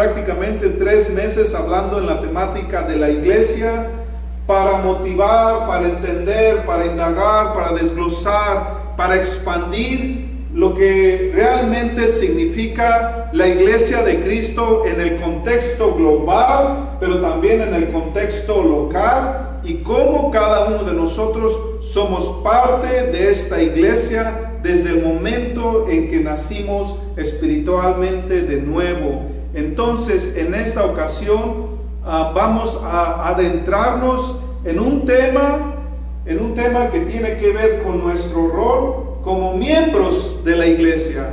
prácticamente 3 meses hablando en la temática de la iglesia para motivar, para entender, para indagar, para desglosar, para expandir lo que realmente significa la iglesia de Cristo en el contexto global, pero también en el contexto local, y cómo cada uno de nosotros somos parte de esta iglesia desde el momento en que nacimos espiritualmente de nuevo. Entonces, en esta ocasión vamos a adentrarnos en un tema que tiene que ver con nuestro rol como miembros de la iglesia,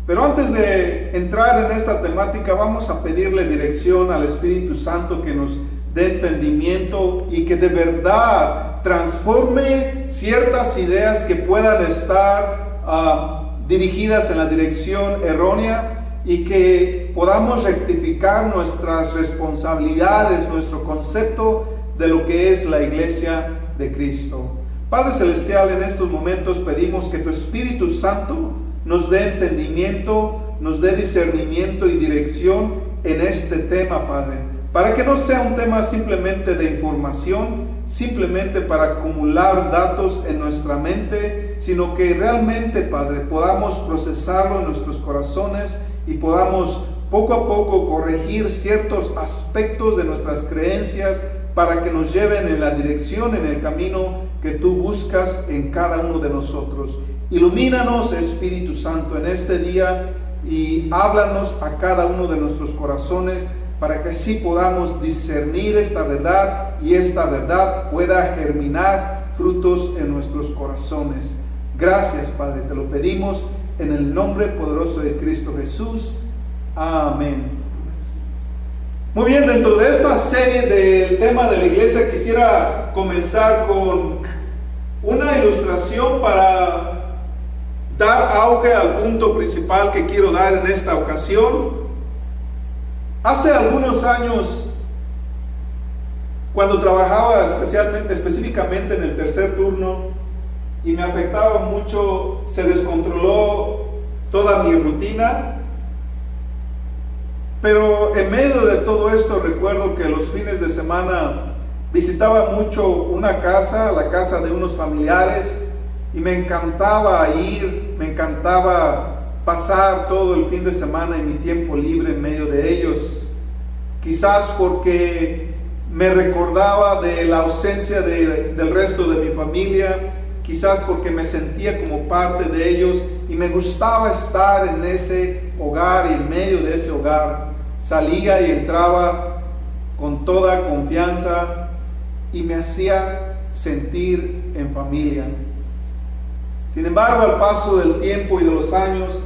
Pero antes de entrar en esta temática, vamos a pedirle dirección al Espíritu Santo que nos dé entendimiento y que de verdad transforme ciertas ideas que puedan estar dirigidas en la dirección errónea, y que podamos rectificar nuestras responsabilidades, nuestro concepto de lo que es la iglesia de Cristo. Padre Celestial, en estos momentos pedimos que tu Espíritu Santo nos dé entendimiento, nos dé discernimiento y dirección en este tema, Padre, para que no sea un tema simplemente de información, simplemente para acumular datos en nuestra mente, sino que realmente, Padre, podamos procesarlo en nuestros corazones y podamos poco a poco corregir ciertos aspectos de nuestras creencias para que nos lleven en la dirección, en el camino que tú buscas en cada uno de nosotros. Ilumínanos, Espíritu Santo, en este día, y háblanos a cada uno de nuestros corazones para que así podamos discernir esta verdad y esta verdad pueda germinar frutos en nuestros corazones. Gracias, Padre, te lo pedimos en el nombre poderoso de Cristo Jesús. Amén. Muy bien, dentro de esta serie del tema de la iglesia quisiera comenzar con una ilustración para dar auge al punto principal que quiero dar en esta ocasión. Hace algunos años, cuando trabajaba específicamente en el tercer turno y me afectaba mucho, se descontroló toda mi rutina. Pero en medio de todo esto recuerdo que los fines de semana visitaba mucho una casa, la casa de unos familiares, y me encantaba ir, me encantaba pasar todo el fin de semana y mi tiempo libre en medio de ellos. Quizás porque me recordaba de la ausencia del resto de mi familia, quizás porque me sentía como parte de ellos y me gustaba estar en ese hogar y en medio de ese hogar. Salía y entraba con toda confianza y me hacía sentir en familia. Sin embargo, al paso del tiempo y de los años,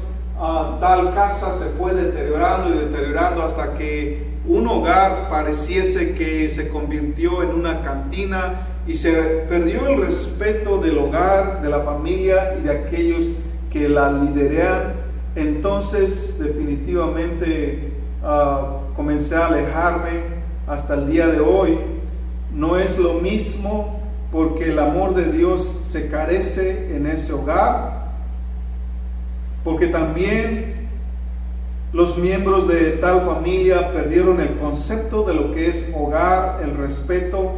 tal casa se fue deteriorando y deteriorando hasta que un hogar pareciese que se convirtió en una cantina y se perdió el respeto del hogar, de la familia y de aquellos que la lideran. Entonces, definitivamente, comencé a alejarme hasta el día de hoy. No es lo mismo, porque el amor de Dios se carece en ese hogar, porque también los miembros de tal familia perdieron el concepto de lo que es hogar, el respeto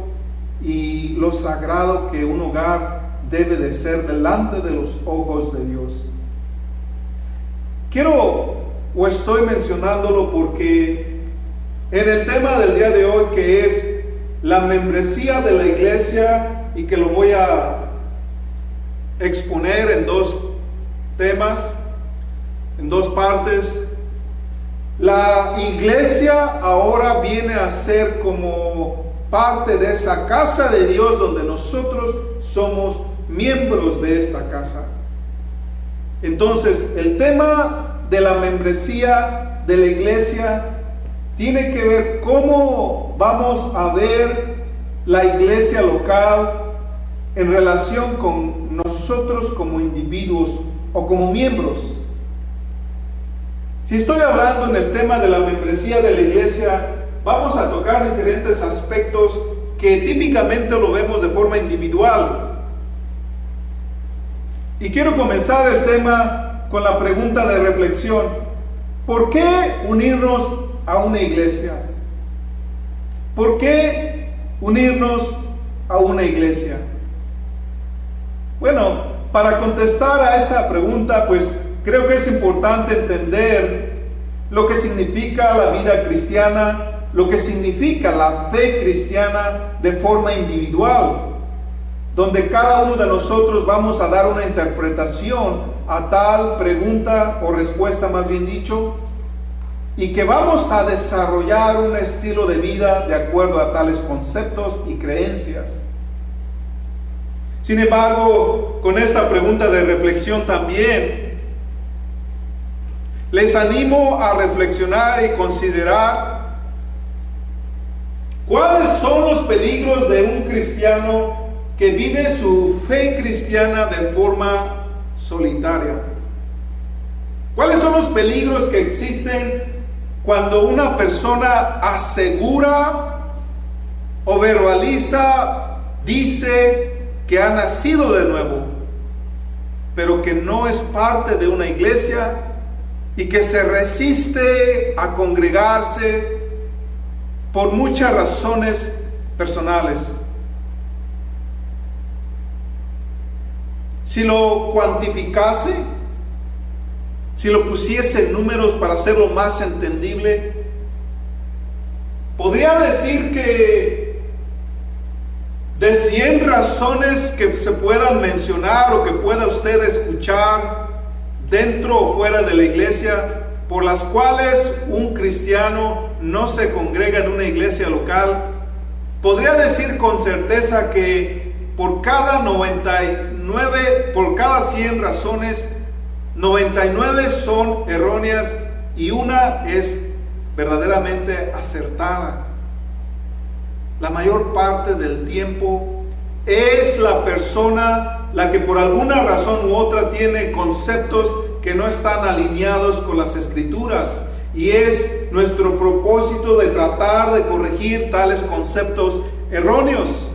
y lo sagrado que un hogar debe de ser delante de los ojos de Dios. Estoy mencionándolo porque en el tema del día de hoy, que es la membresía de la iglesia, y que lo voy a exponer en 2 temas, en 2 partes. La iglesia ahora viene a ser como parte de esa casa de Dios donde nosotros somos miembros de esta casa. Entonces, el tema de la membresía de la iglesia tiene que ver cómo vamos a ver la iglesia local en relación con nosotros como individuos o como miembros. Si estoy hablando en el tema de la membresía de la iglesia, vamos a tocar diferentes aspectos que típicamente lo vemos de forma individual. Y quiero comenzar el tema con la pregunta de reflexión: ¿por qué unirnos a una iglesia? ¿Por qué unirnos a una iglesia? Bueno, para contestar a esta pregunta, pues creo que es importante entender lo que significa la vida cristiana, lo que significa la fe cristiana de forma individual, donde cada uno de nosotros vamos a dar una interpretación a tal pregunta o respuesta, más bien dicho, y que vamos a desarrollar un estilo de vida de acuerdo a tales conceptos y creencias. Sin embargo, con esta pregunta de reflexión también les animo a reflexionar y considerar cuáles son los peligros de un cristiano que vive su fe cristiana de forma solitaria. ¿Cuáles son los peligros que existen cuando una persona asegura o verbaliza, dice que ha nacido de nuevo, pero que no es parte de una iglesia y que se resiste a congregarse por muchas razones personales? Si lo cuantificase, si lo pusiese en números para hacerlo más entendible, podría decir que de 100 razones que se puedan mencionar o que pueda usted escuchar dentro o fuera de la iglesia, por las cuales un cristiano no se congrega en una iglesia local, podría decir con certeza que por cada 100 razones, 99 son erróneas y una es verdaderamente acertada. La mayor parte del tiempo es la persona la que por alguna razón u otra tiene conceptos que no están alineados con las Escrituras, y es nuestro propósito de tratar de corregir tales conceptos erróneos.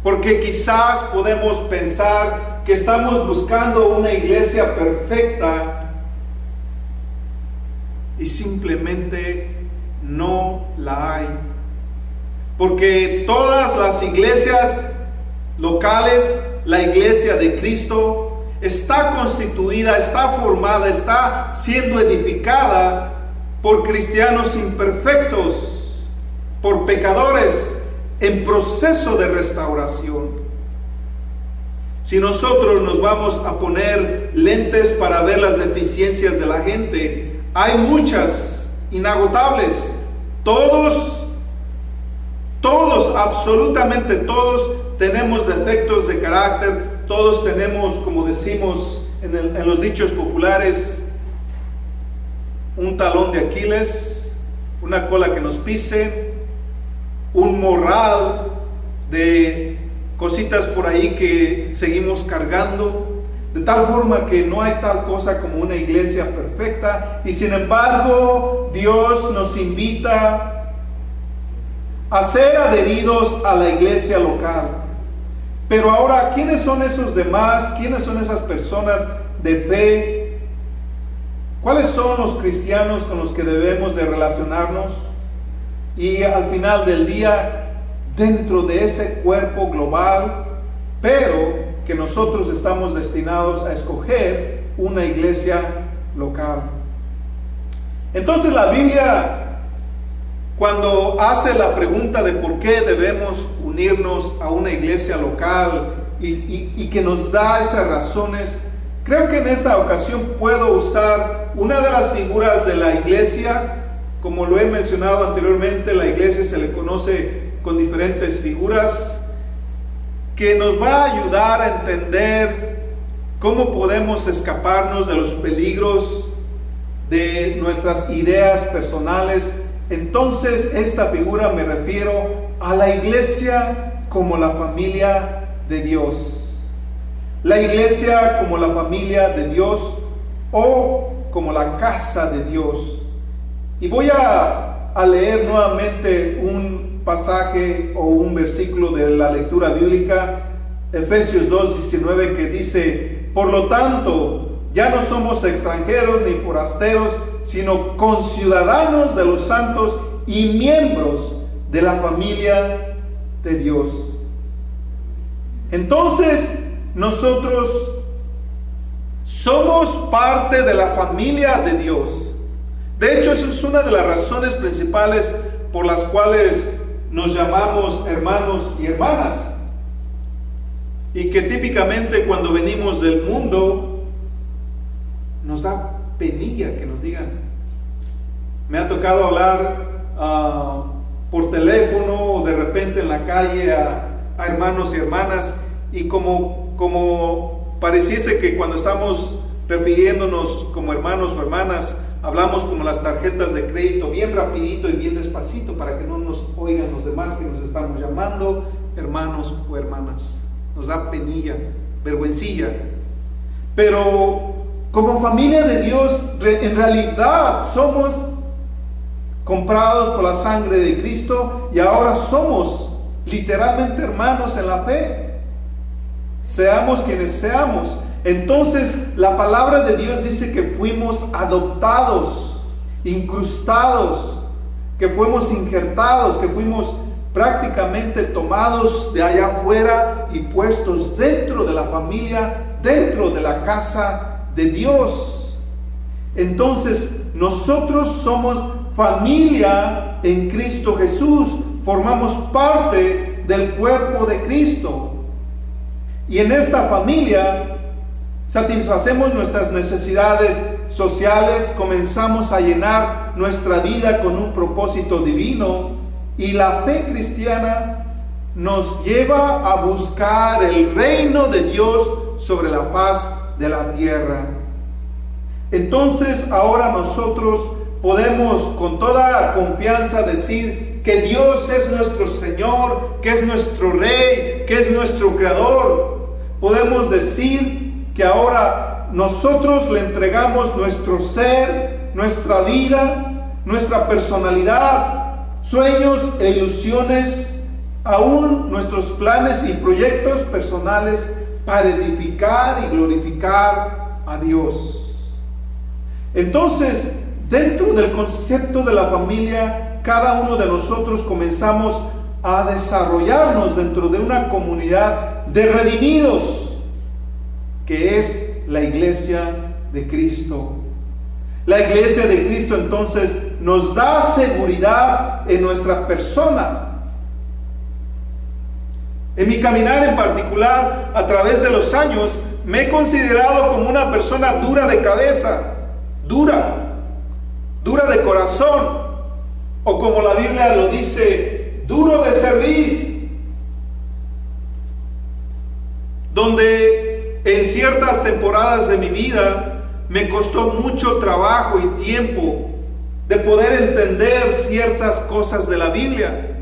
Porque quizás podemos pensar que estamos buscando una iglesia perfecta y simplemente no la hay. Porque todas las iglesias locales, la iglesia de Cristo, está constituida, está formada, está siendo edificada por cristianos imperfectos, por pecadores en proceso de restauración. Si nosotros nos vamos a poner lentes para ver las deficiencias de la gente, hay muchas, inagotables. Todos, absolutamente todos tenemos defectos de carácter, todos tenemos, como decimos en los dichos populares, un talón de Aquiles, una cola que nos pise, un morral de cositas por ahí que seguimos cargando, de tal forma que no hay tal cosa como una iglesia perfecta. Y sin embargo, Dios nos invita a ser adheridos a la iglesia local. Pero ahora, ¿quiénes son esos demás? ¿Quiénes son esas personas de fe? ¿Cuáles son los cristianos con los que debemos de relacionarnos? Y al final del día, dentro de ese cuerpo global, pero que nosotros estamos destinados a escoger una iglesia local. Entonces la Biblia, cuando hace la pregunta de por qué debemos unirnos a una iglesia local y que nos da esas razones, creo que en esta ocasión puedo usar una de las figuras de la iglesia. Como lo he mencionado anteriormente, la iglesia se le conoce con diferentes figuras, que nos va a ayudar a entender cómo podemos escaparnos de los peligros de nuestras ideas personales. Entonces, esta figura me refiero a la iglesia como la familia de Dios. La iglesia como la familia de Dios, o como la casa de Dios. Y voy a leer nuevamente un pasaje o un versículo de la lectura bíblica Efesios 2:19, que dice: por lo tanto, ya no somos extranjeros ni forasteros, sino conciudadanos de los santos y miembros de la familia de Dios. Entonces, nosotros somos parte de la familia de Dios. De hecho, eso es una de las razones principales por las cuales nos llamamos hermanos y hermanas. Y que típicamente cuando venimos del mundo, nos da penilla que nos digan. Me ha tocado hablar por teléfono o de repente en la calle a hermanos y hermanas, y como pareciese que cuando estamos refiriéndonos como hermanos o hermanas, hablamos como las tarjetas de crédito, bien rapidito y bien despacito, para que no nos oigan los demás que nos estamos llamando hermanos o hermanas. Nos da penilla, vergüencilla. Pero como familia de Dios, en realidad somos comprados por la sangre de Cristo, y ahora somos literalmente hermanos en la fe, seamos quienes seamos. Entonces la palabra de Dios dice que fuimos adoptados, incrustados, que fuimos injertados, que fuimos prácticamente tomados de allá afuera y puestos dentro de la familia, dentro de la casa de Dios. Entonces nosotros somos familia en Cristo Jesús, formamos parte del cuerpo de Cristo, y en esta familia satisfacemos nuestras necesidades sociales, comenzamos a llenar nuestra vida con un propósito divino, y la fe cristiana nos lleva a buscar el reino de Dios sobre la faz de la tierra. Entonces ahora nosotros podemos con toda confianza decir que Dios es nuestro Señor, que es nuestro Rey, que es nuestro Creador. Podemos decir que ahora nosotros le entregamos nuestro ser, nuestra vida, nuestra personalidad, sueños e ilusiones, aún nuestros planes y proyectos personales, para edificar y glorificar a Dios. Entonces, dentro del concepto de la familia, cada uno de nosotros comenzamos a desarrollarnos dentro de una comunidad de redimidos, que es la iglesia de Cristo. La iglesia de Cristo entonces nos da seguridad en nuestra persona. En mi caminar en particular, a través de los años, me he considerado como una persona dura de cabeza, dura de corazón, o como la Biblia lo dice, duro de cerviz, donde en ciertas temporadas de mi vida me costó mucho trabajo y tiempo de poder entender ciertas cosas de la Biblia.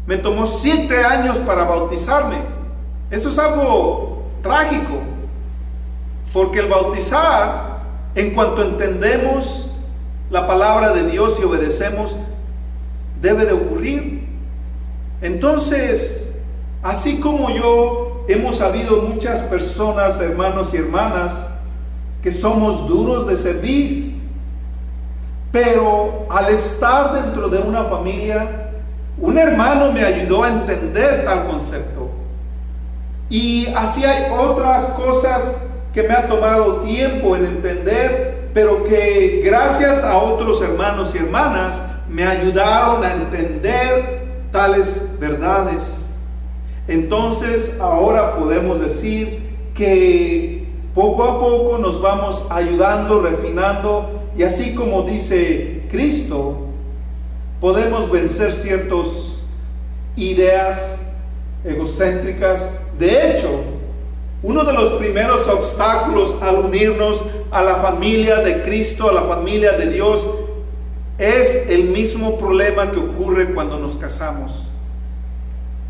Me tomó 7 años para bautizarme. Eso es algo trágico, porque el bautizar, en cuanto entendemos la palabra de Dios y obedecemos, debe de ocurrir. Entonces, así como yo, hemos habido muchas personas, hermanos y hermanas, que somos duros de cerviz, pero al estar dentro de una familia, un hermano me ayudó a entender tal concepto. Y así hay otras cosas que me ha tomado tiempo en entender, pero que gracias a otros hermanos y hermanas me ayudaron a entender tales verdades. Entonces ahora podemos decir que poco a poco nos vamos ayudando, refinando, y así como dice Cristo, podemos vencer ciertas ideas egocéntricas. De hecho, uno de los primeros obstáculos al unirnos a la familia de Cristo, a la familia de Dios, es el mismo problema que ocurre cuando nos casamos.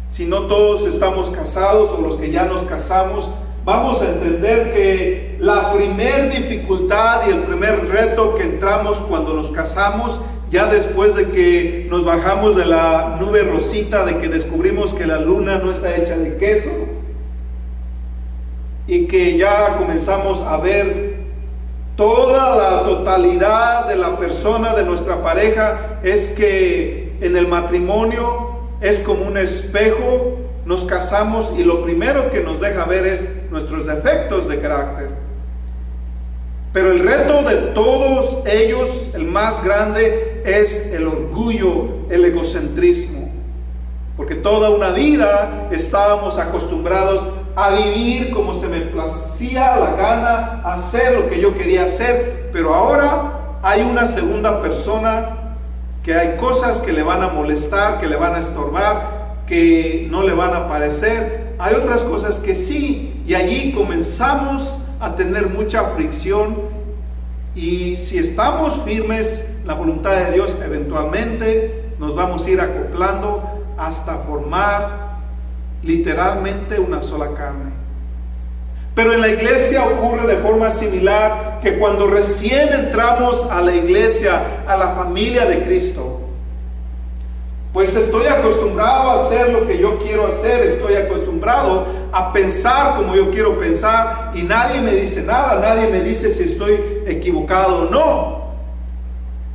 Si no todos estamos casados, o los que ya nos casamos, vamos a entender que la primer dificultad y el primer reto que entramos cuando nos casamos, ya después de que nos bajamos de la nube rosita, de que descubrimos que la luna no está hecha de queso, y que ya comenzamos a ver toda la totalidad de la persona de nuestra pareja, es que en el matrimonio es como un espejo. Nos casamos y lo primero que nos deja ver es nuestros defectos de carácter. Pero el reto de todos ellos, el más grande, es el orgullo, el egocentrismo. Porque toda una vida estábamos acostumbrados a vivir como se me placía la gana, a hacer lo que yo quería hacer. Pero ahora hay una segunda persona, que hay cosas que le van a molestar, que le van a estorbar, que no le van a parecer. Hay otras cosas que sí, y allí comenzamos a tener mucha fricción. Y si estamos firmes en la voluntad de Dios, eventualmente nos vamos a ir acoplando hasta formar literalmente una sola carne. Pero en la iglesia ocurre de forma similar, que cuando recién entramos a la iglesia, a la familia de Cristo, pues estoy acostumbrado a hacer lo que yo quiero hacer, estoy acostumbrado a pensar como yo quiero pensar, y nadie me dice nada, nadie me dice si estoy equivocado o no.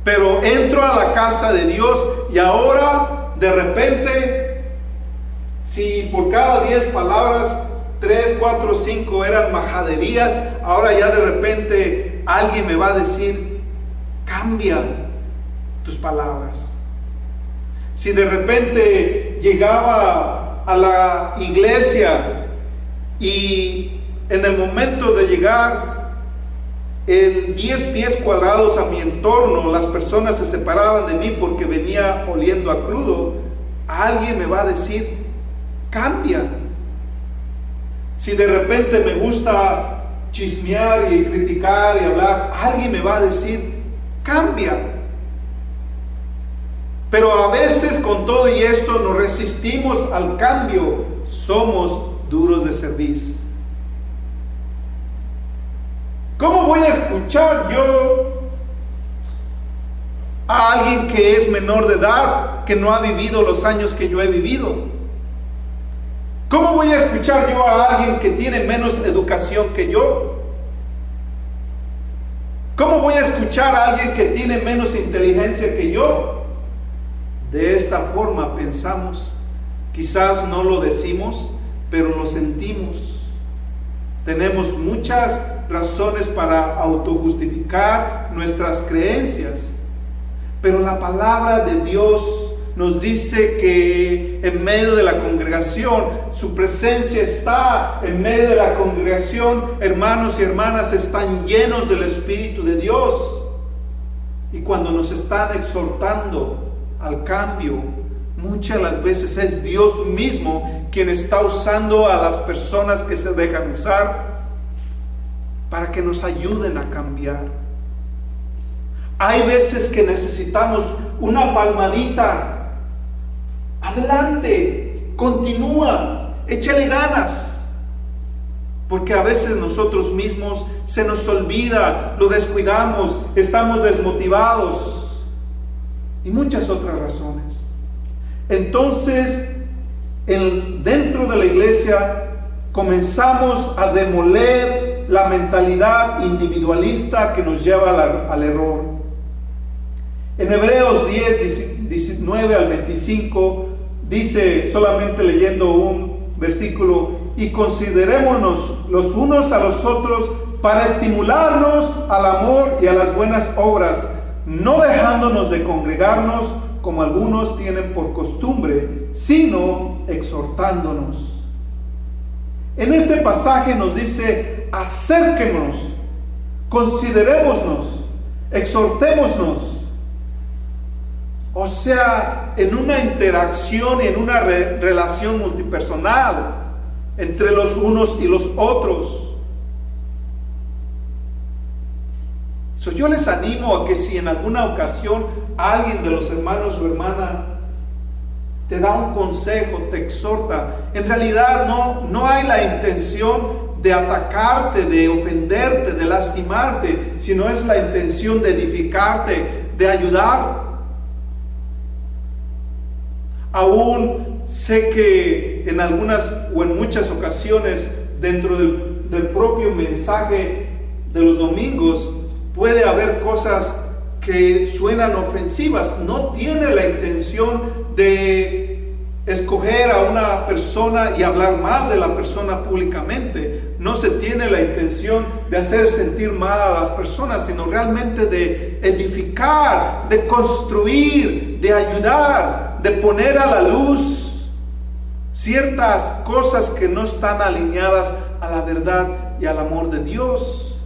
Pero entro a la casa de Dios y ahora de repente, si por cada 10 palabras 3, 4, 5 eran majaderías, ahora ya de repente alguien me va a decir: cambia tus palabras. Si de repente llegaba a la iglesia y en el momento de llegar en 10 pies cuadrados a mi entorno, las personas se separaban de mí porque venía oliendo a crudo, alguien me va a decir: cambia. Si de repente me gusta chismear y criticar y hablar, alguien me va a decir: cambia. Pero a veces con todo y esto nos resistimos al cambio, somos duros de cerviz. ¿Cómo voy a escuchar yo a alguien que es menor de edad, que no ha vivido los años que yo he vivido? ¿Cómo voy a escuchar yo a alguien que tiene menos educación que yo? ¿Cómo voy a escuchar a alguien que tiene menos inteligencia que yo? De esta forma pensamos, quizás no lo decimos, pero lo sentimos. Tenemos muchas razones para autojustificar nuestras creencias, pero la palabra de Dios nos dice que en medio de la congregación, su presencia está en medio de la congregación. Hermanos y hermanas están llenos del Espíritu de Dios, y cuando nos están exhortando al cambio, muchas de las veces es Dios mismo quien está usando a las personas que se dejan usar para que nos ayuden a cambiar. Hay veces que necesitamos una palmadita. Adelante, continúa, échale ganas. Porque a veces nosotros mismos se nos olvida, lo descuidamos, estamos desmotivados y muchas otras razones. Entonces, dentro de la iglesia comenzamos a demoler la mentalidad individualista que nos lleva al error. En Hebreos 10, 19 al 25 dice, solamente leyendo un versículo: y considerémonos los unos a los otros para estimularnos al amor y a las buenas obras, no dejándonos de congregarnos como algunos tienen por costumbre, sino exhortándonos. En este pasaje nos dice: acérquenos, considerémonos, exhortémonos. O sea, en una interacción y en una relación multipersonal entre los unos y los otros. Yo les animo a que si en alguna ocasión alguien de los hermanos o hermana te da un consejo, te exhorta, en realidad no hay la intención de atacarte, de ofenderte, de lastimarte, sino es la intención de edificarte, de ayudar. Aún sé que en algunas o en muchas ocasiones dentro del del propio mensaje de los domingos puede haber cosas que suenan ofensivas. No tiene la intención de escoger a una persona y hablar mal de la persona públicamente. No se tiene la intención de hacer sentir mal a las personas, sino realmente de edificar, de construir, de ayudar, de poner a la luz ciertas cosas que no están alineadas a la verdad y al amor de Dios.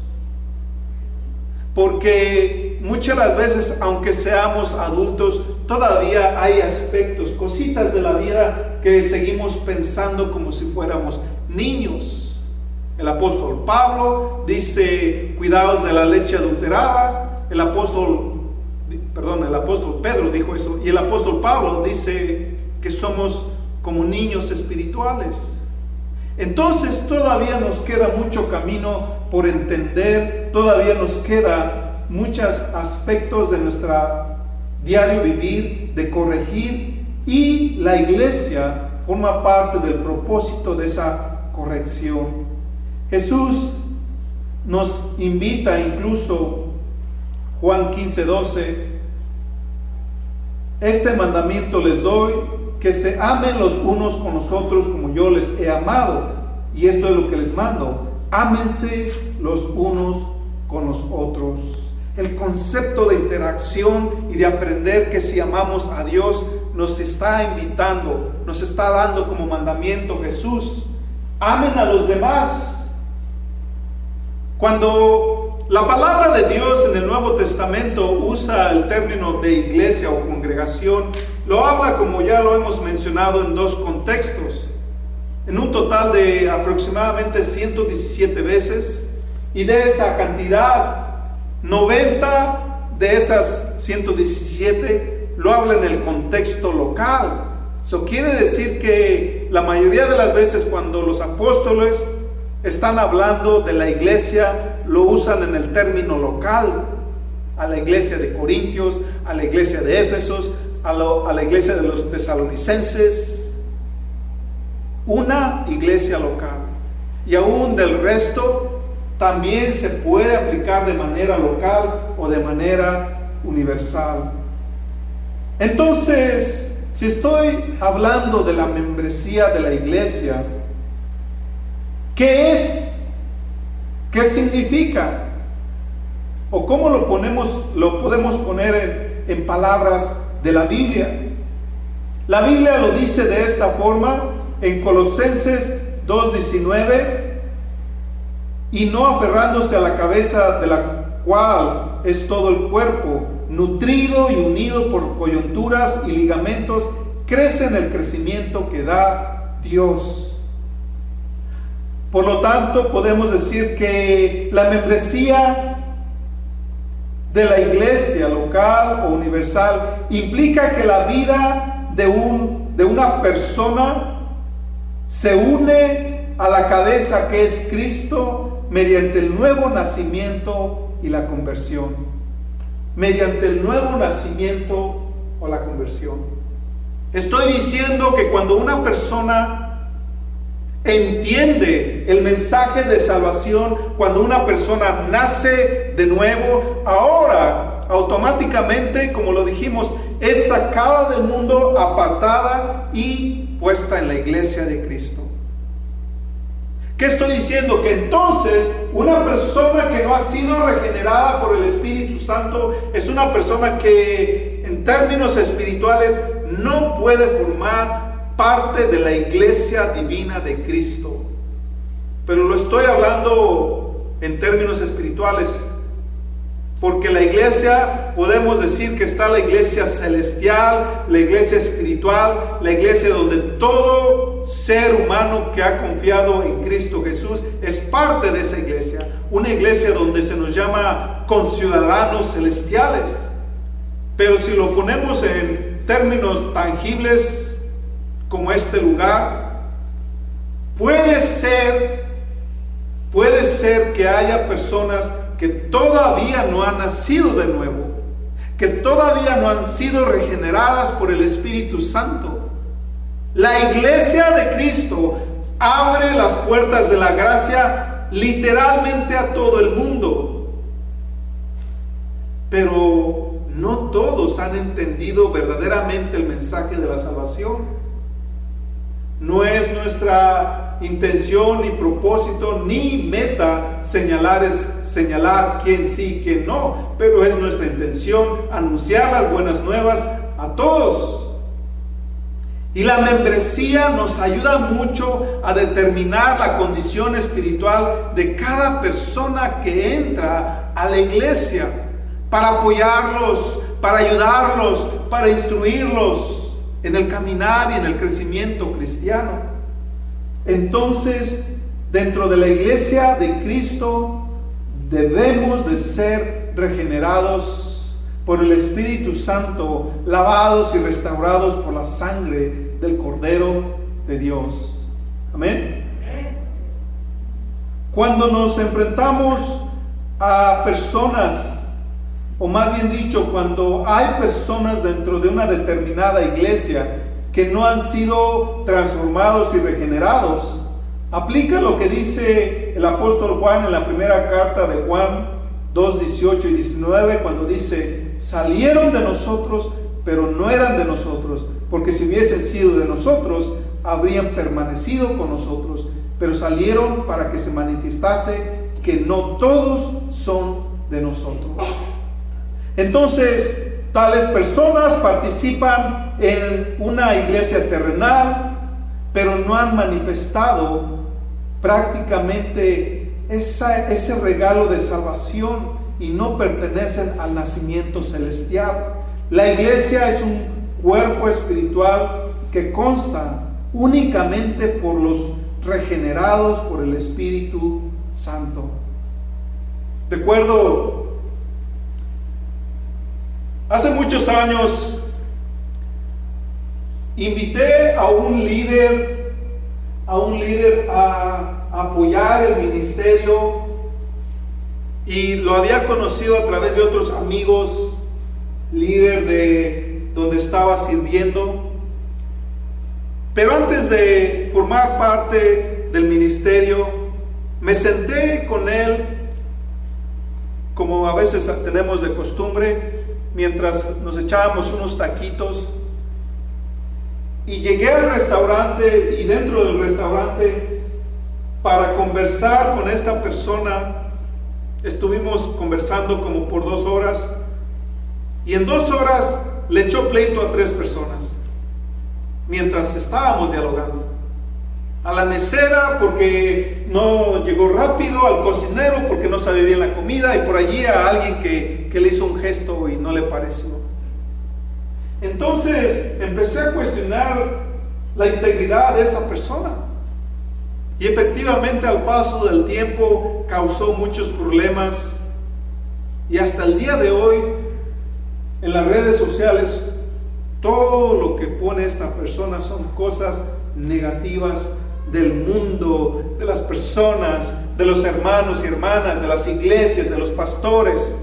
Porque muchas las veces, aunque seamos adultos, todavía hay aspectos, cositas de la vida que seguimos pensando como si fuéramos niños. El apóstol Pablo dice, cuidaos de la leche adulterada. El apóstol Pedro dijo eso. Y el apóstol Pablo dice que somos como niños espirituales. Entonces todavía nos queda mucho camino por entender, todavía nos queda muchos aspectos de nuestra diario vivir, de corregir, y la iglesia forma parte del propósito de esa corrección. Jesús nos invita, incluso Juan 15:12, este mandamiento les doy, que se amen los unos con los otros como yo les he amado, y esto es lo que les mando: ámense los unos con los otros. El concepto de interacción y de aprender que si amamos a Dios nos está invitando, nos está dando como mandamiento Jesús: amen a los demás. Cuando la palabra de Dios en el Nuevo Testamento usa el término de iglesia o congregación, lo habla, como ya lo hemos mencionado, en dos contextos, en un total de aproximadamente 117 veces, y de esa cantidad, 90 de esas 117 lo habla en el contexto local. Eso quiere decir que la mayoría de las veces cuando los apóstoles están hablando de la iglesia, lo usan en el término local: a la iglesia de Corintios, a la iglesia de Éfesos, a la iglesia de los tesalonicenses. Una iglesia local. Y aún del resto también se puede aplicar de manera local o de manera universal. Entonces, si estoy hablando de la membresía de la iglesia, ¿qué es? ¿Qué significa? ¿O cómo lo podemos poner en palabras de la Biblia? La Biblia lo dice de esta forma en Colosenses 2:19: y no aferrándose a la cabeza, de la cual es todo el cuerpo, nutrido y unido por coyunturas y ligamentos, crece en el crecimiento que da Dios. Por lo tanto, podemos decir que la membresía de la iglesia local o universal implica que la vida de una persona se une a la cabeza, que es Cristo, mediante el nuevo nacimiento y la conversión. Mediante el nuevo nacimiento o la conversión. Estoy diciendo que cuando una persona entiende el mensaje de salvación, cuando una persona nace de nuevo, ahora automáticamente, como lo dijimos, es sacada del mundo, apartada y puesta en la iglesia de Cristo. ¿Qué estoy diciendo? Que entonces una persona que no ha sido regenerada por el Espíritu Santo es una persona que en términos espirituales no puede formar parte de la iglesia divina de Cristo. Pero lo estoy hablando en términos espirituales, porque la iglesia, podemos decir que está la iglesia celestial, la iglesia espiritual, la iglesia donde todo ser humano que ha confiado en Cristo Jesús es parte de esa iglesia. Una iglesia donde se nos llama conciudadanos celestiales. Pero si lo ponemos en términos tangibles, como este lugar, puede ser que haya personas que todavía no han nacido de nuevo, que todavía no han sido regeneradas por el Espíritu Santo. La iglesia de Cristo abre las puertas de la gracia literalmente a todo el mundo. Pero no todos han entendido verdaderamente el mensaje de la salvación. No es nuestra intención ni propósito ni meta señalar quién sí y quién no, pero es nuestra intención anunciar las buenas nuevas a todos. Y la membresía nos ayuda mucho a determinar la condición espiritual de cada persona que entra a la iglesia, para apoyarlos, para ayudarlos, para instruirlos en el caminar y en el crecimiento cristiano. Entonces, dentro de la iglesia de Cristo, debemos de ser regenerados por el Espíritu Santo, lavados y restaurados por la sangre del Cordero de Dios. Amén. Cuando nos enfrentamos a personas, o más bien dicho, cuando hay personas dentro de una determinada iglesia que no han sido transformados y regenerados, aplica lo que dice el apóstol Juan en la primera carta de Juan 2, 18 y 19, cuando dice: salieron de nosotros, pero no eran de nosotros, porque si hubiesen sido de nosotros, habrían permanecido con nosotros, pero salieron para que se manifestase que no todos son de nosotros. Entonces, tales personas participan en una iglesia terrenal, pero no han manifestado prácticamente ese regalo de salvación y no pertenecen al nacimiento celestial. La iglesia es un cuerpo espiritual que consta únicamente por los regenerados por el Espíritu Santo. Recuerdo hace muchos años, invité a un líder a apoyar el ministerio, y lo había conocido a través de otros amigos, líder de donde estaba sirviendo. Pero antes de formar parte del ministerio, me senté con él, como a veces tenemos de costumbre, mientras nos echábamos unos taquitos, y llegué al restaurante, y dentro del restaurante, para conversar con esta persona, estuvimos conversando como por 2 horas, y en 2 horas le echó pleito a 3 personas, mientras estábamos dialogando. A la mesera porque no llegó rápido, al cocinero porque no sabía bien la comida, y por allí a alguien que le hizo un gesto y no le pareció. Entonces empecé a cuestionar la integridad de esta persona, y efectivamente al paso del tiempo causó muchos problemas, y hasta el día de hoy en las redes sociales todo lo que pone esta persona son cosas negativas del mundo, de las personas, de los hermanos y hermanas, de las iglesias, de los pastores.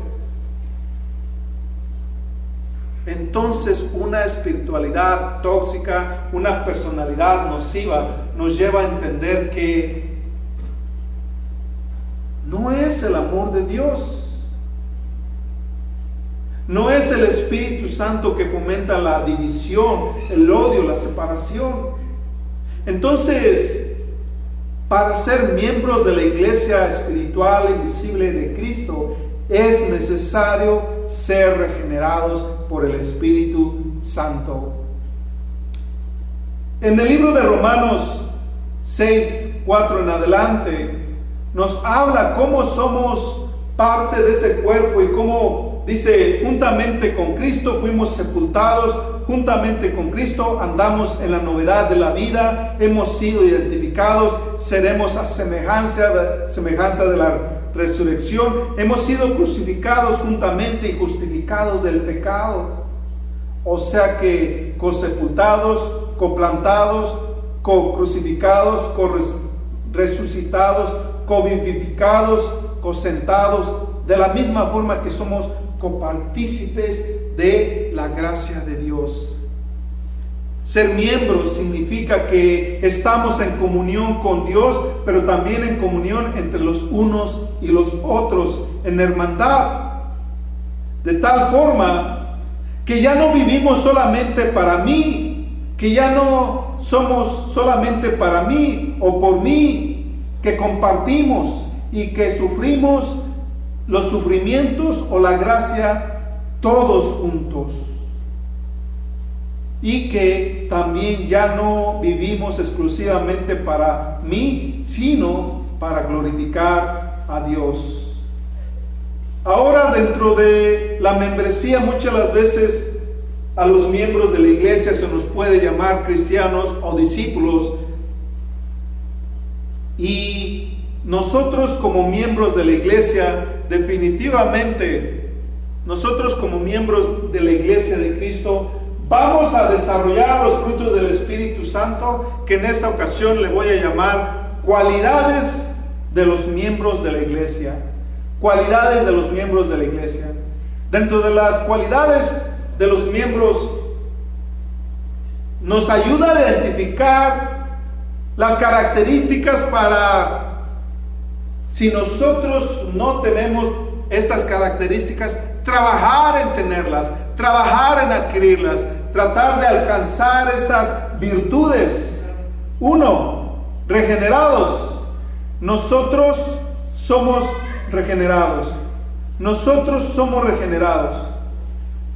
Entonces, una espiritualidad tóxica, una personalidad nociva, nos lleva a entender que no es el amor de Dios. No es el Espíritu Santo que fomenta la división, el odio, la separación. Entonces, para ser miembros de la iglesia espiritual e invisible de Cristo, es necesario ser regenerados por el Espíritu Santo. En el libro de Romanos 6, 4 en adelante, nos habla cómo somos parte de ese cuerpo, y cómo dice: juntamente con Cristo fuimos sepultados, juntamente con Cristo andamos en la novedad de la vida, hemos sido identificados, seremos a semejanza de la resurrección, hemos sido crucificados juntamente y justificados del pecado. O sea que cosepultados, coplantados, cocrucificados, resucitados, covivificados, cosentados, de la misma forma que somos copartícipes de la gracia de Dios. Ser miembros significa que estamos en comunión con Dios, pero también en comunión entre los unos y los otros, en hermandad. De tal forma que ya no vivimos solamente para mí, que ya no somos solamente para mí o por mí, que compartimos y que sufrimos los sufrimientos o la gracia todos juntos. Y que también ya no vivimos exclusivamente para mí, sino para glorificar a Dios. Ahora, dentro de la membresía, muchas las veces a los miembros de la iglesia se nos puede llamar cristianos o discípulos. Y nosotros como miembros de la iglesia, definitivamente, nosotros como miembros de la iglesia de Cristo, vamos a desarrollar los frutos del Espíritu Santo, que en esta ocasión le voy a llamar cualidades de los miembros de la iglesia. Cualidades de los miembros de la iglesia. Dentro de las cualidades de los miembros, nos ayuda a identificar las características para, si nosotros no tenemos estas características, trabajar en tenerlas, trabajar en adquirirlas, tratar de alcanzar estas virtudes. 1. Regenerados. Nosotros somos regenerados. Nosotros somos regenerados.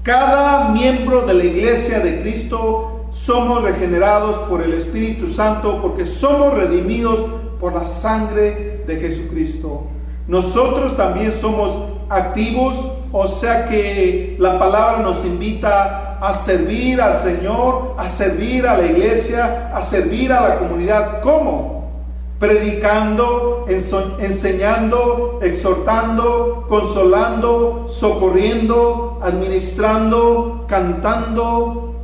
Cada miembro de la iglesia de Cristo somos regenerados por el Espíritu Santo, porque somos redimidos por la sangre de Jesucristo. Nosotros también somos activos, o sea que la palabra nos invita a servir al Señor, a servir a la iglesia, a servir a la comunidad. ¿Cómo? Predicando, enseñando, exhortando, consolando, socorriendo, administrando, cantando,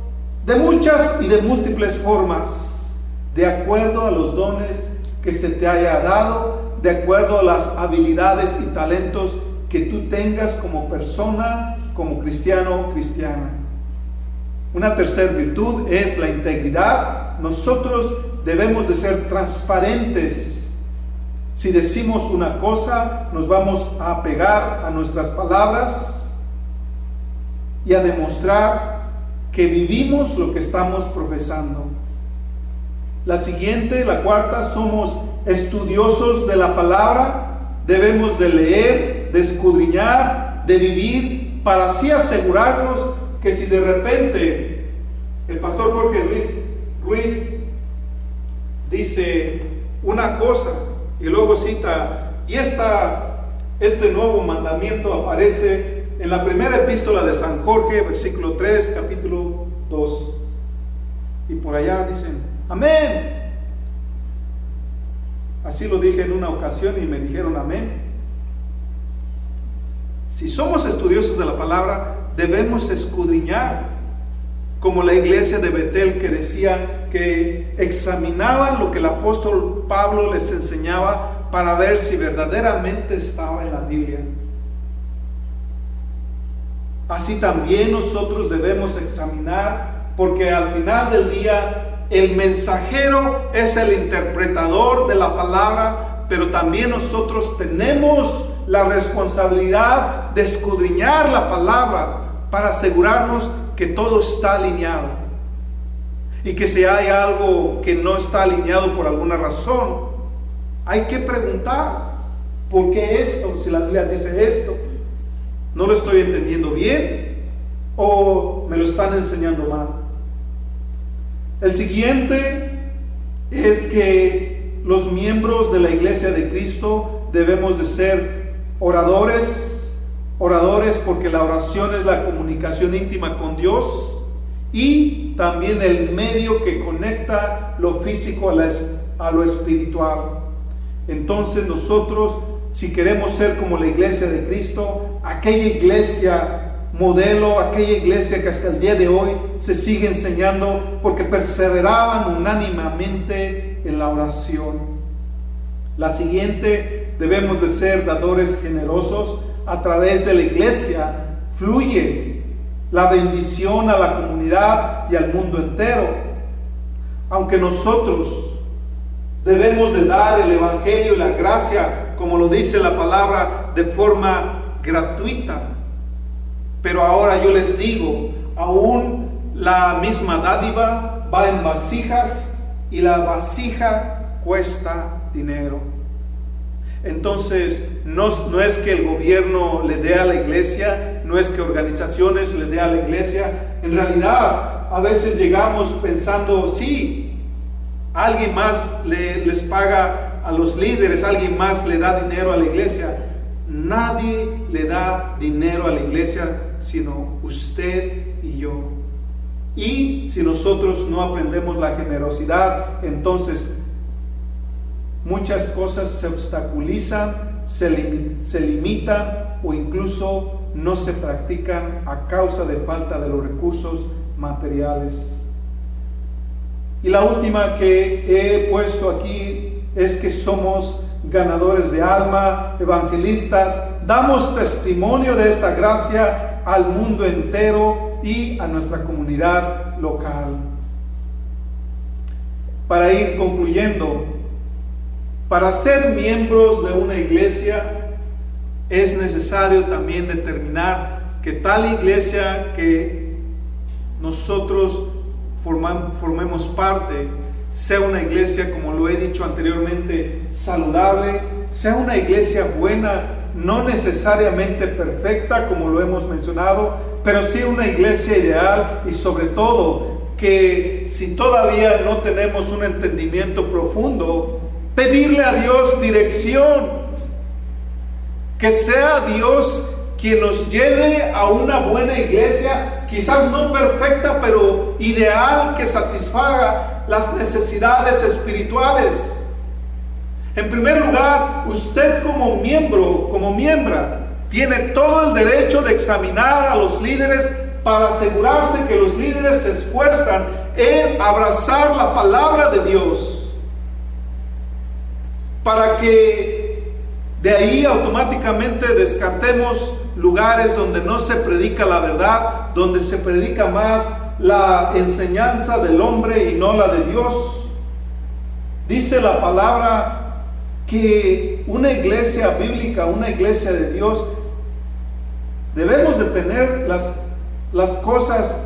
de muchas y de múltiples formas, de acuerdo a los dones que se te haya dado, de acuerdo a las habilidades y talentos que tú tengas como persona, como cristiano o cristiana. Una tercera virtud es la integridad. Nosotros debemos de ser transparentes. Si decimos una cosa, nos vamos a apegar a nuestras palabras y a demostrar que vivimos lo que estamos profesando. La siguiente, la cuarta, somos estudiosos de la palabra. Debemos de leer, de escudriñar, de vivir, para así asegurarnos que si de repente el pastor Jorge Ruiz dice una cosa y luego cita, y este nuevo mandamiento aparece en la primera epístola de San Jorge, versículo 3, capítulo 2, y por allá dicen, amén. Así lo dije en una ocasión y me dijeron amén. Si somos estudiosos de la palabra, debemos escudriñar, como la iglesia de Betel, que decía que examinaban lo que el apóstol Pablo les enseñaba para ver si verdaderamente estaba en la Biblia. Así también nosotros debemos examinar, porque al final del día el mensajero es el interpretador de la palabra, pero también nosotros tenemos la responsabilidad de escudriñar la palabra para asegurarnos que todo está alineado, y que si hay algo que no está alineado por alguna razón, hay que preguntar, ¿por qué esto? Si la Biblia dice esto, ¿no lo estoy entendiendo bien o me lo están enseñando mal? El siguiente es que los miembros de la iglesia de Cristo debemos de ser oradores porque la oración es la comunicación íntima con Dios y también el medio que conecta lo físico a lo espiritual. Entonces nosotros, si queremos ser como la iglesia de Cristo, aquella iglesia modelo, aquella iglesia que hasta el día de hoy se sigue enseñando porque perseveraban unánimemente en la oración. La siguiente, debemos de ser dadores generosos. A través de la iglesia fluye la bendición a la comunidad y al mundo entero. aunque nosotros debemos de dar el Evangelio y la gracia, como lo dice la palabra, de forma gratuita. Pero ahora yo les digo, aún la misma dádiva va en vasijas y la vasija cuesta dinero. Entonces, no es que el gobierno le dé a la iglesia, no es que organizaciones le dé a la iglesia. En realidad, a veces llegamos pensando, sí, alguien más les paga a los líderes, alguien más le da dinero a la iglesia. Nadie le da dinero a la iglesia sino usted y yo. Y si nosotros no aprendemos la generosidad, entonces muchas cosas se obstaculizan, se limitan o incluso no se practican a causa de falta de los recursos materiales. Y la última que he puesto aquí es que somos ganadores de alma, evangelistas, damos testimonio de esta gracia al mundo entero y a nuestra comunidad local. Para ir concluyendo, para ser miembros de una iglesia es necesario también determinar que tal iglesia que nosotros formemos parte sea una iglesia, como lo he dicho anteriormente, saludable, sea una iglesia buena, no necesariamente perfecta como lo hemos mencionado, pero sí una iglesia ideal, y sobre todo que si todavía no tenemos un entendimiento profundo, pedirle a Dios dirección, que sea Dios quien nos lleve a una buena iglesia, quizás no perfecta, pero ideal, que satisfaga las necesidades espirituales. En primer lugar, usted como miembro, como miembra, tiene todo el derecho de examinar a los líderes para asegurarse que los líderes se esfuerzan en abrazar la palabra de Dios, para que de ahí automáticamente descartemos lugares donde no se predica la verdad, donde se predica más la enseñanza del hombre y no la de Dios. Dice la palabra que una iglesia bíblica, una iglesia de Dios, debemos de tener las cosas,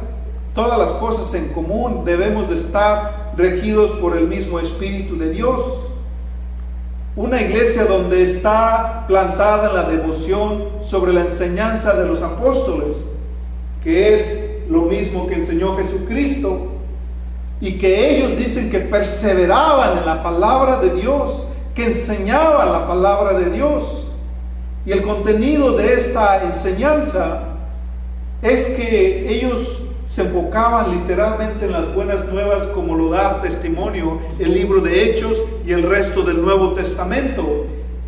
todas las cosas en común, debemos de estar regidos por el mismo Espíritu de Dios. Una iglesia donde está plantada en la devoción sobre la enseñanza de los apóstoles, que es lo mismo que enseñó Jesucristo, y que ellos dicen que perseveraban en la palabra de Dios, que enseñaban la palabra de Dios. Y el contenido de esta enseñanza es que ellos se enfocaban literalmente en las buenas nuevas, como lo da testimonio el libro de Hechos y el resto del Nuevo Testamento.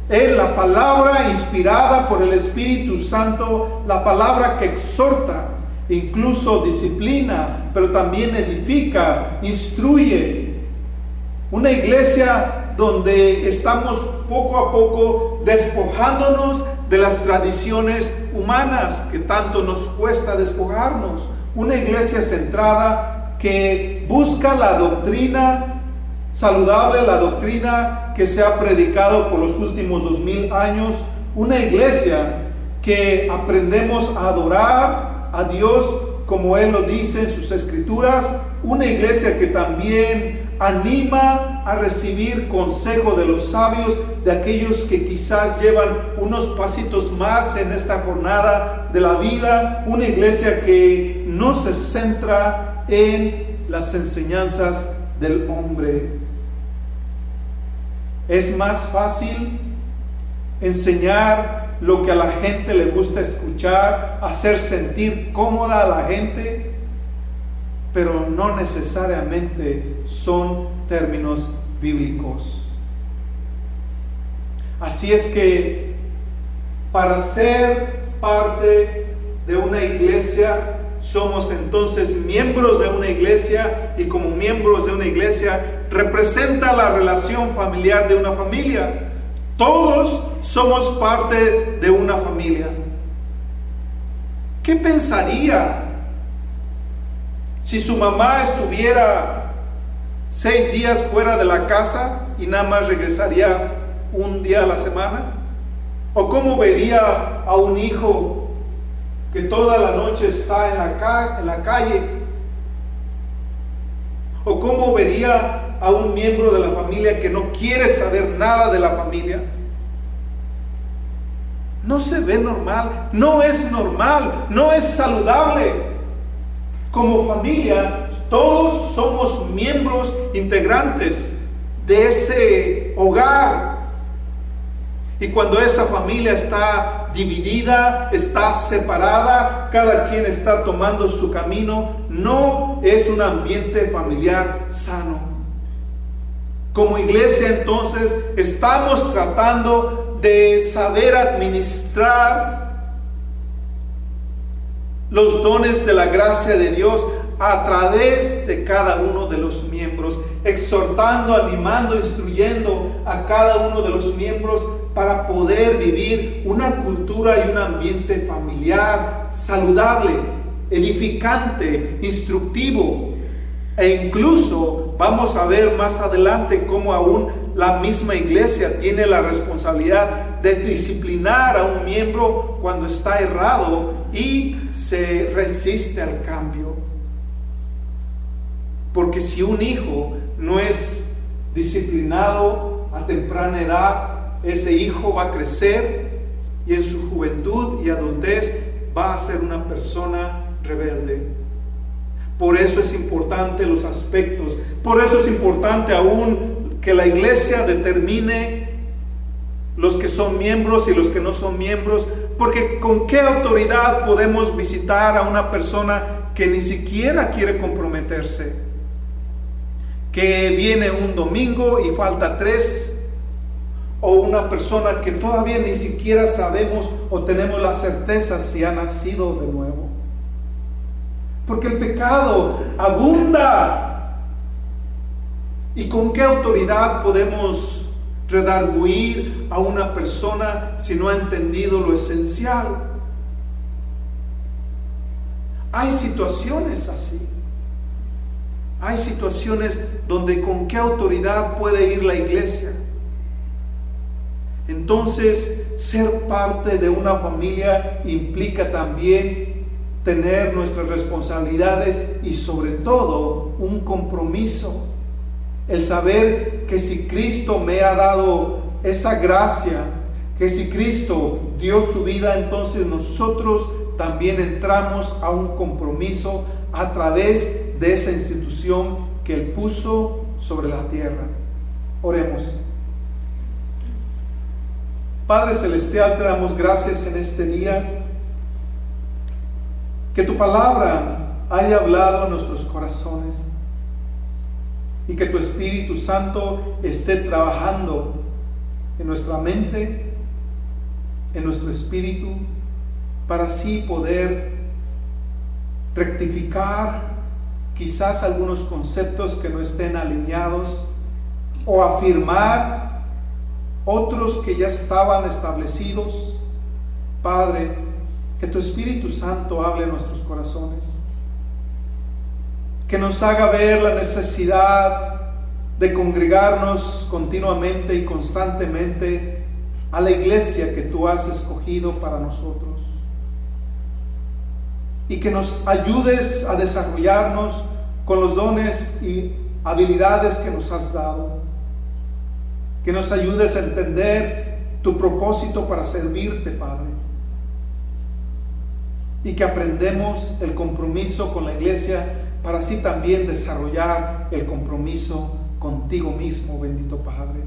Es la palabra inspirada por el Espíritu Santo, la palabra que exhorta, incluso disciplina, pero también edifica, instruye. Una iglesia donde estamos poco a poco despojándonos de las tradiciones humanas que tanto nos cuesta despojarnos. Una iglesia centrada que busca la doctrina saludable, la doctrina que se ha predicado por los últimos 2000 años. Una iglesia que aprendemos a adorar a Dios como Él lo dice en sus escrituras. Una iglesia que también anima a recibir consejo de los sabios, de aquellos que quizás llevan unos pasitos más en esta jornada de la vida. Una iglesia que no se centra en las enseñanzas del hombre. Es más fácil enseñar lo que a la gente le gusta escuchar, hacer sentir cómoda a la gente, pero no necesariamente son términos bíblicos. Así es que para ser parte de una iglesia, somos entonces miembros de una iglesia, y como miembros de una iglesia representa la relación familiar de una familia. Todos somos parte de una familia. ¿Qué pensaría si su mamá estuviera 6 días fuera de la casa y nada más regresaría un día a la semana? ¿O cómo vería a un hijo que toda la noche está en la calle? ¿O cómo vería a un miembro de la familia que no quiere saber nada de la familia? No se ve normal, no es normal, no es saludable. Como familia, todos somos miembros integrantes de ese hogar. Y cuando esa familia está dividida, está separada, cada quien está tomando su camino, no es un ambiente familiar sano. Como iglesia, entonces, estamos tratando de saber administrar los dones de la gracia de Dios a través de cada uno de los miembros, exhortando, animando, instruyendo a cada uno de los miembros para poder vivir una cultura y un ambiente familiar saludable, edificante, instructivo. E incluso vamos a ver más adelante cómo aún la misma iglesia tiene la responsabilidad de disciplinar a un miembro cuando está errado y se resiste al cambio. Porque si un hijo no es disciplinado a temprana edad, ese hijo va a crecer y en su juventud y adultez va a ser una persona rebelde. Por eso es importante los aspectos, por eso es importante aún que la iglesia determine los que son miembros y los que no son miembros, porque ¿con qué autoridad podemos visitar a una persona que ni siquiera quiere comprometerse? Que viene un domingo y falta 3, o una persona que todavía ni siquiera sabemos o tenemos la certeza si ha nacido de nuevo. Porque el pecado abunda. ¿Y con qué autoridad podemos redarguir a una persona si no ha entendido lo esencial? Hay situaciones así. Hay situaciones donde con qué autoridad puede ir la iglesia. Entonces, ser parte de una familia implica también tener nuestras responsabilidades y sobre todo un compromiso. El saber que si Cristo me ha dado esa gracia, que si Cristo dio su vida, entonces nosotros también entramos a un compromiso a través de esa institución que Él puso sobre la tierra. Oremos. Padre Celestial, te damos gracias en este día, que tu palabra haya hablado a nuestros corazones y que tu Espíritu Santo esté trabajando en nuestra mente, en nuestro espíritu, para así poder rectificar quizás algunos conceptos que no estén alineados o afirmar otros que ya estaban establecidos. Padre, que tu Espíritu Santo hable en nuestros corazones, que nos haga ver la necesidad de congregarnos continuamente y constantemente a la iglesia que tú has escogido para nosotros, y que nos ayudes a desarrollarnos con los dones y habilidades que nos has dado, que nos ayudes a entender tu propósito para servirte, Padre, y que aprendemos el compromiso con la iglesia para así también desarrollar el compromiso contigo mismo, bendito Padre.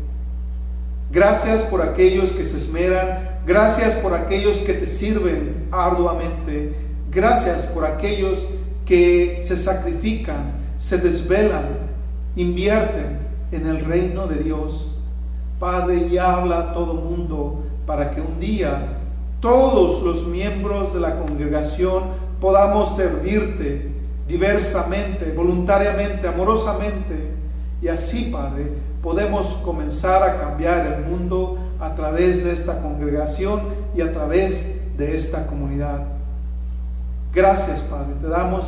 Gracias por aquellos que se esmeran, gracias por aquellos que te sirven arduamente, gracias por aquellos que se sacrifican, se desvelan, invierten en el reino de Dios. Padre, y habla a todo mundo para que un día todos los miembros de la congregación podamos servirte diversamente, voluntariamente, amorosamente, y así, Padre, podemos comenzar a cambiar el mundo a través de esta congregación y a través de esta comunidad. Gracias, Padre, te damos